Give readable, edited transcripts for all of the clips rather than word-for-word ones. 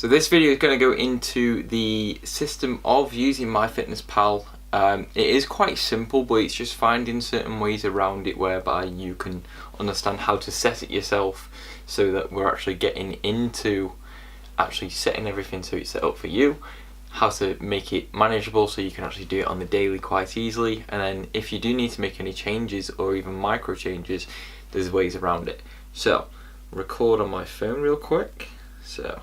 So this video is going to go into the system of using MyFitnessPal. It is quite simple, but it's just finding certain ways around it whereby you can understand how to set it yourself, so that we're actually getting into actually setting everything so it's set up for you, how to make it manageable so you can actually do it on the daily quite easily, and then if you do need to make any changes or even micro changes, there's ways around it. So record on my phone real quick. So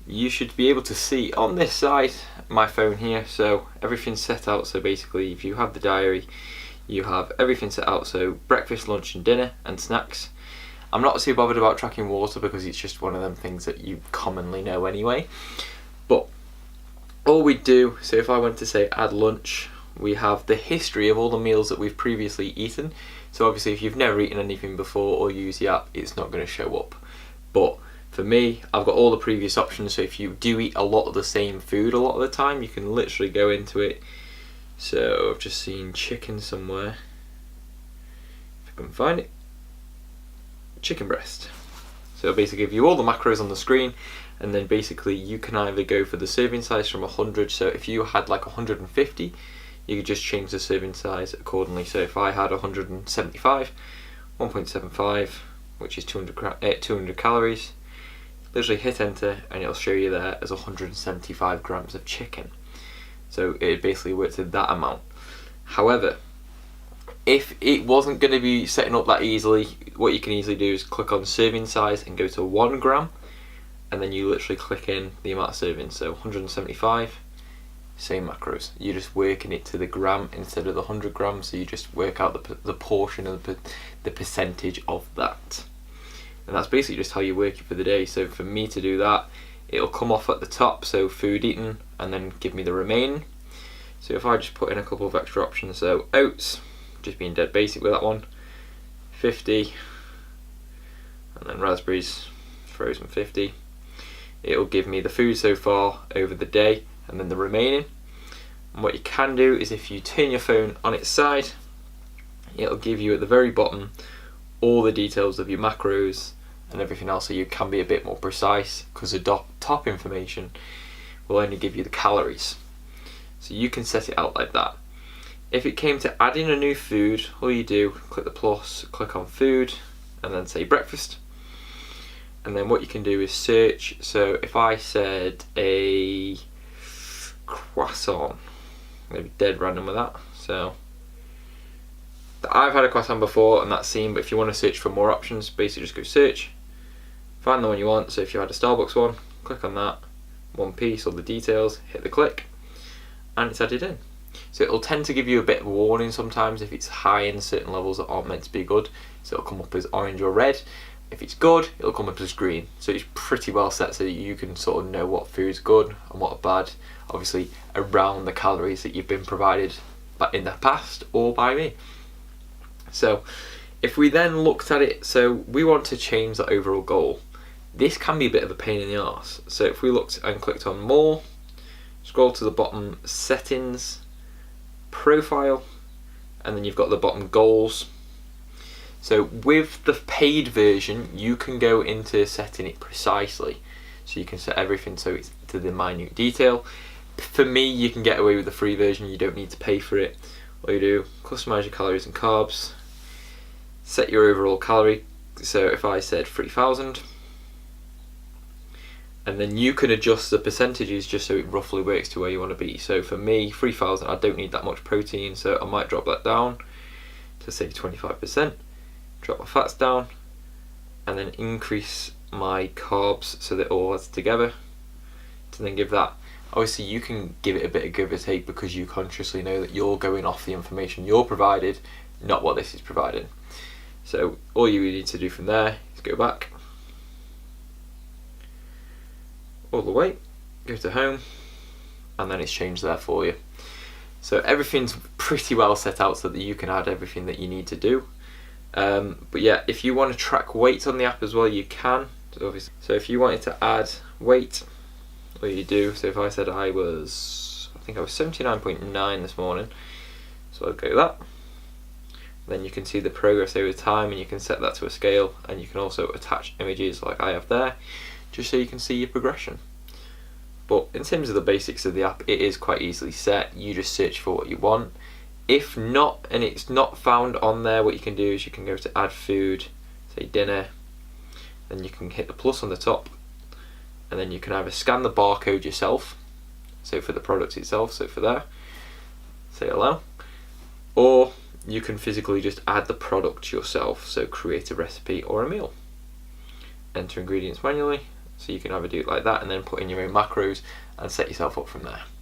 you should be able to see on this side my phone here, so everything's set out. So basically, if you have the diary, you have everything set out, so breakfast, lunch and dinner and snacks. I'm not too bothered about tracking water because it's just one of them things that you commonly know anyway. But all we do, so if I went to say add lunch, we have the history of all the meals that we've previously eaten. So obviously if you've never eaten anything before or used the app, it's not going to show up. But for me, I've got all the previous options, so if you do eat a lot of the same food a lot of the time, you can literally go into it. So I've just seen chicken somewhere, if I can find it, chicken breast. So it'll basically give you all the macros on the screen, and then basically you can either go for the serving size from 100, so if you had like 150, you could just change the serving size accordingly. So if I had 175, 1.75, which is 200 calories, literally hit enter and it'll show you there as 175 grams of chicken. So it basically works at that amount. However, if it wasn't going to be setting up that easily, what you can easily do is click on serving size and go to 1 gram, and then you literally click in the amount of servings. So 175, same macros. You're just working it to the gram instead of the 100 grams, so you just work out the portion of the percentage of that. And that's basically just how you work it for the day. So for me to do that, it'll come off at the top, so food eaten, and then give me the remaining. So if I just put in a couple of extra options, so oats, just being dead basic with that one, 50, and then raspberries, frozen 50. It'll give me the food so far over the day and then the remaining. And what you can do is if you turn your phone on its side, it'll give you at the very bottom all the details of your macros and everything else, so you can be a bit more precise, because the top information will only give you the calories. So you can set it out like that. If it came to adding a new food, all you do, click the plus, click on food, and then say breakfast. And then what you can do is search. So if I said a croissant, I'm going to be dead random with that. So I've had a croissant before and that's seen, but if you want to search for more options, basically just go search, find the one you want. So if you had a Starbucks one, click on that, one piece, all the details, hit the click, and it's added in. So it'll tend to give you a bit of a warning sometimes if it's high in certain levels that aren't meant to be good. So it'll come up as orange or red. If it's good, it'll come up as green. So it's pretty well set so that you can sort of know what food's good and what bad, obviously around the calories that you've been provided in the past or by me. So if we then looked at it, so we want to change the overall goal. This can be a bit of a pain in the arse. So if we looked and clicked on more, scroll to the bottom, settings, profile, and then you've got the bottom goals. So with the paid version, you can go into setting it precisely. So you can set everything so it's to the minute detail. For me, you can get away with the free version, you don't need to pay for it. All you do, customize your calories and carbs, set your overall calorie. So if I said 3,000, and then you can adjust the percentages just so it roughly works to where you want to be. So for me, 3,000, I don't need that much protein, so I might drop that down to say 25%, drop my fats down, and then increase my carbs so that it all adds together, to then give that. Obviously you can give it a bit of give or take because you consciously know that you're going off the information you're provided, not what this is providing. So all you need to do from there is go back all the way, go to home, and then it's changed there for you. So everything's pretty well set out so that you can add everything that you need to do. But yeah, if you want to track weight on the app as well, you can. So obviously, so if you wanted to add weight, all you do, so if I said I think I was 79.9 this morning, so I'll go that. Then you can see the progress over time, and you can set that to a scale, and you can also attach images like I have there just so you can see your progression. But in terms of the basics of the app, it is quite easily set. You just search for what you want. If not, and it's not found on there, what you can do is you can go to add food, say dinner, then you can hit the plus on the top, and then you can either scan the barcode yourself, so for the product itself, so for there, say allow, or you can physically just add the product yourself, so create a recipe or a meal. Enter ingredients manually, so you can either do it like that and then put in your own macros and set yourself up from there.